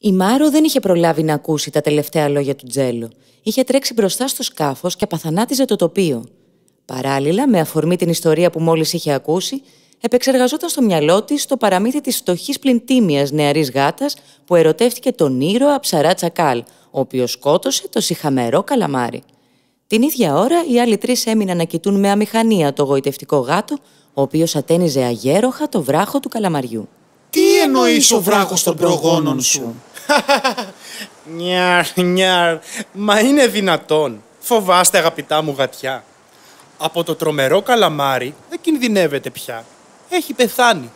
Η Μάρο δεν είχε προλάβει να ακούσει τα τελευταία λόγια του Τζέλο. Είχε τρέξει μπροστά στο σκάφος και απαθανάτιζε το τοπίο. Παράλληλα, με αφορμή την ιστορία που μόλις είχε ακούσει, επεξεργαζόταν στο μυαλό της το παραμύθι της φτωχής πλην τίμιας νεαρής γάτας που ερωτεύτηκε τον ήρωα ψαρά Τσακάλ, ο οποίος σκότωσε το σιχαμερό καλαμάρι. Την ίδια ώρα, οι άλλοι τρεις έμειναν να κοιτούν με αμηχανία το γοητευτικό γάτο, ο οποίος ατένιζε αγέροχα το βράχο του καλαμαριού. Τι εννοείς ο βράχος των προγόνων σου? Νιαρ, μα είναι δυνατόν? Φοβάστε, αγαπητά μου γατιά. Από το τρομερό καλαμάρι δεν κινδυνεύεται πια. Έχει πεθάνει.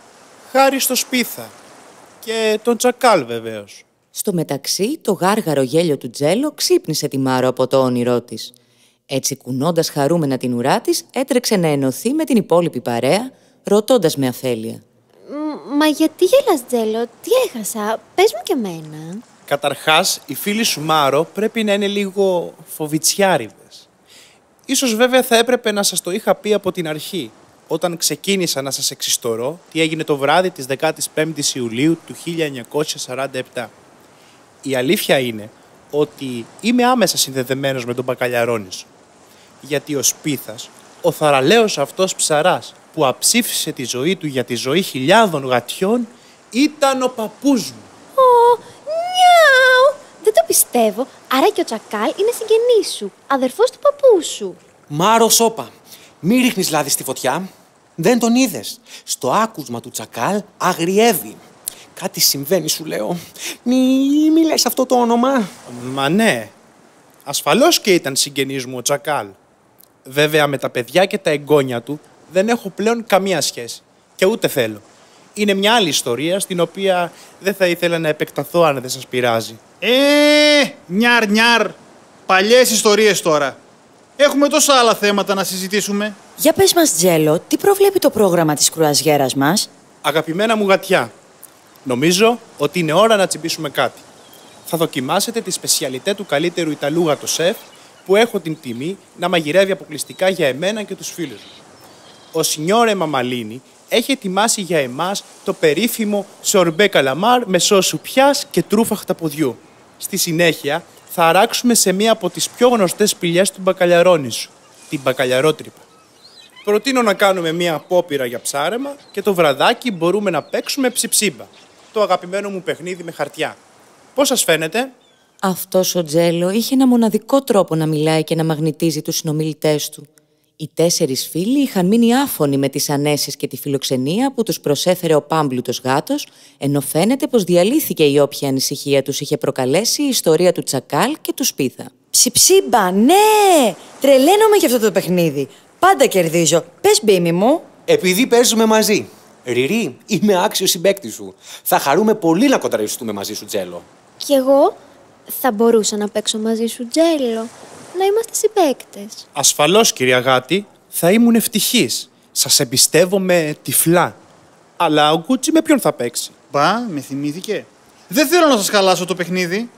Χάρη στο Σπίθα. Και τον Τσακάλ βεβαίως. Στο μεταξύ, το γάργαρο γέλιο του Τζέλο ξύπνησε τη Μάρο από το όνειρό της. Έτσι, κουνώντας χαρούμενα την ουρά της, έτρεξε να ενωθεί με την υπόλοιπη παρέα, ρωτώντας με αφέλεια. Μα γιατί γελάς, Τζέλο? Τι έχασα? Πες μου κι εμένα. Καταρχάς, οι φίλοι σου Μάρο πρέπει να είναι λίγο φοβιτσιάριδες. Ίσως βέβαια θα έπρεπε να σας το είχα πει από την αρχή, όταν ξεκίνησα να σας εξιστορώ τι έγινε το βράδυ της 15ης Ιουλίου του 1947. Η αλήθεια είναι ότι είμαι άμεσα συνδεδεμένος με τον Μπακαλιαρόνισο. Γιατί ο Σπίθας, ο θαραλέος αυτός ψαράς που αψήφισε τη ζωή του για τη ζωή χιλιάδων γατιών, ήταν ο παππούς μου. Νιάου! Δεν το πιστεύω. Άρα και ο Τσακάλ είναι συγγενής σου, αδερφός του παππού σου. Μάρο, σώπα. Μη ρίχνεις λάδι στη φωτιά. Δεν τον είδες? Στο άκουσμα του Τσακάλ αγριεύει. Κάτι συμβαίνει, σου λέω. Μη λες αυτό το όνομα. Μα ναι. Ασφαλώς και ήταν συγγενής μου ο Τσακάλ. Βέβαια με τα παιδιά και τα εγγόνια του δεν έχω πλέον καμία σχέση. Και ούτε θέλω. Είναι μια άλλη ιστορία στην οποία δεν θα ήθελα να επεκταθώ αν δεν σας πειράζει. Νιαρ. Παλιές ιστορίες τώρα. Έχουμε τόσα άλλα θέματα να συζητήσουμε. Για πες μας, Τζέλο, τι προβλέπει το πρόγραμμα της κρουαζιέρας μας? Αγαπημένα μου γατιά, νομίζω ότι είναι ώρα να τσιμπήσουμε κάτι. Θα δοκιμάσετε τη σπεσιαλιτέ του καλύτερου Ιταλού γατοσέφ που έχω την τιμή να μαγειρεύει αποκλειστικά για εμένα και τους φίλους μου. Ο Σινιόρε Μαμαλίνη έχει ετοιμάσει για εμάς το περίφημο σορμπέ καλαμάρ με σως σουπιάς και τρούφα χταποδιού. Στη συνέχεια θα αράξουμε σε μία από τις πιο γνωστές σπηλιές του Μπακαλιαρόνισου, την μπακαλιαρότρυπα. Προτείνω να κάνουμε μία απόπειρα για ψάρεμα και το βραδάκι μπορούμε να παίξουμε ψιψίμπα, το αγαπημένο μου παιχνίδι με χαρτιά. Πώς σας φαίνεται? Αυτός ο Τζέλο είχε ένα μοναδικό τρόπο να μιλάει και να μαγνητίζει τους συνομιλητές του. Οι 4 φίλοι είχαν μείνει άφωνοι με τις ανέσεις και τη φιλοξενία που τους προσέφερε ο πάμπλουτος γάτος, ενώ φαίνεται πως διαλύθηκε η όποια ανησυχία τους είχε προκαλέσει η ιστορία του Τσακάλ και του Σπίθα. Ψιψίμπα, ναι! Τρελαίνομαι για αυτό το παιχνίδι. Πάντα κερδίζω. Πες, Μπίμη μου. Επειδή παίζουμε μαζί. Ριρί, είμαι άξιος συμπαίκτης σου. Θα χαρούμε πολύ να κοντραριστούμε μαζί σου, Τζέλο. Κι εγώ θα μπορούσα να παίξω μαζί σου, Τζέλο. Να είμαστε συμπαίκτες. Ασφαλώς, κυρία Γάτη, θα ήμουν ευτυχής. Σας εμπιστεύομαι τυφλά. Αλλά ο Γκούτσι με ποιον θα παίξει? Μπα, με θυμήθηκε. Δεν θέλω να σας χαλάσω το παιχνίδι.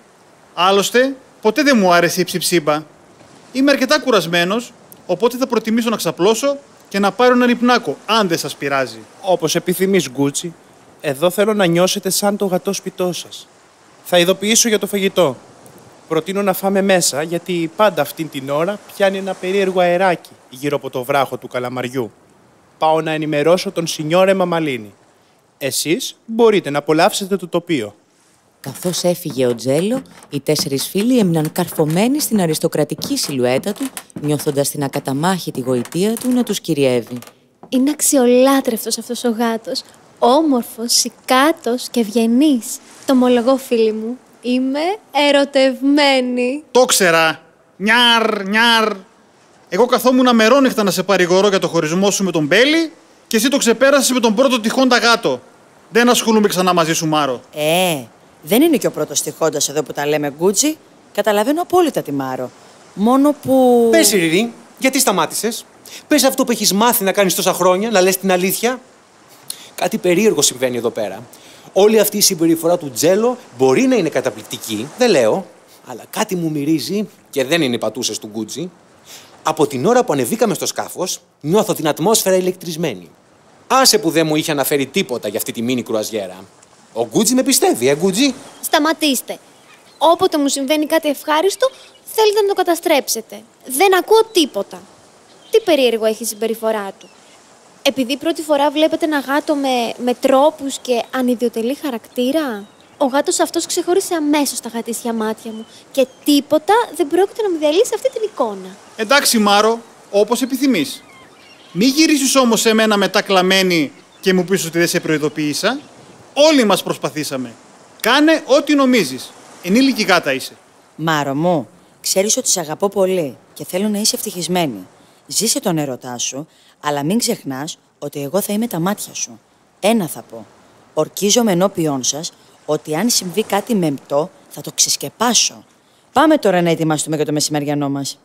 Άλλωστε, ποτέ δεν μου άρεσε η ψιψίμπα. Είμαι αρκετά κουρασμένος, οπότε θα προτιμήσω να ξαπλώσω και να πάρω έναν υπνάκο, αν δεν σας πειράζει. Όπως επιθυμείς, Γκούτσι. Εδώ θέλω να νιώσετε σαν το γατό σπιτό σας. Θα ειδοποιήσω για το φαγητό. Προτείνω να φάμε μέσα, γιατί πάντα αυτήν την ώρα πιάνει ένα περίεργο αεράκι γύρω από το βράχο του καλαμαριού. Πάω να ενημερώσω τον Σινιόρε Μαμαλίνη. Εσείς μπορείτε να απολαύσετε το τοπίο. Καθώς έφυγε ο Τζέλο, οι 4 φίλοι έμειναν καρφωμένοι στην αριστοκρατική σιλουέτα του, νιώθοντας την ακαταμάχητη γοητεία του να τους κυριεύει. Είναι αξιολάτρευτος αυτός ο γάτος. Όμορφος, σικάτος και ευγενής. Το ομολογώ, φίλοι μου. Είμαι ερωτευμένη. Το ξέρα. Νιαρ. Εγώ καθόμουν μερόνυχτα να σε παρηγορώ για το χωρισμό σου με τον Μπέλη και εσύ το ξεπέρασες με τον πρώτο τυχόντα γάτο. Δεν ασχολούμαι ξανά μαζί σου, Μάρο. Δεν είναι και ο πρώτος τυχόντας εδώ που τα λέμε, Γκούτσι. Καταλαβαίνω απόλυτα τη Μάρο. Μόνο που... Πες, Ριρί, γιατί σταμάτησες? Πες αυτό που έχεις μάθει να κάνεις τόσα χρόνια, να λες την αλήθεια. Κάτι περίεργο συμβαίνει εδώ πέρα. Όλη αυτή η συμπεριφορά του Τζέλο μπορεί να είναι καταπληκτική, δεν λέω, αλλά κάτι μου μυρίζει και δεν είναι οι πατούσες του Γκούτσι. Από την ώρα που ανεβήκαμε στο σκάφος, νιώθω την ατμόσφαιρα ηλεκτρισμένη. Άσε που δεν μου είχε αναφέρει τίποτα για αυτή τη μίνι κρουαζιέρα. Ο Γκούτζι με πιστεύει, Γκούτζι. Σταματήστε. Όποτε μου συμβαίνει κάτι ευχάριστο, θέλετε να το καταστρέψετε. Δεν ακούω τίποτα. Τι περίεργο έχει η συμπεριφορά του. Επειδή πρώτη φορά βλέπετε ένα γάτο με τρόπους και ανιδιοτελή χαρακτήρα, ο γάτος αυτός ξεχώρισε αμέσως τα γατήσια μάτια μου και τίποτα δεν πρόκειται να μου διαλύσει αυτή την εικόνα. Εντάξει, Μάρο, όπως επιθυμείς. Μη γυρίσεις όμως σε μένα μετά κλαμμένη και μου πεις ότι δεν σε προειδοποίησα. Όλοι μας προσπαθήσαμε. Κάνε ό,τι νομίζεις. Ενήλικη γάτα είσαι. Μάρο μου, ξέρεις ότι σε αγαπώ πολύ και θέλω να είσαι ευτυχισμένη. Ζήσε τον έρωτά σου, αλλά μην ξεχνάς ότι εγώ θα είμαι τα μάτια σου. Ένα θα πω. Ορκίζομαι ενώπιόν σας ότι αν συμβεί κάτι μεμπτό θα το ξεσκεπάσω. Πάμε τώρα να ετοιμαστούμε για το μεσημεριανό μας.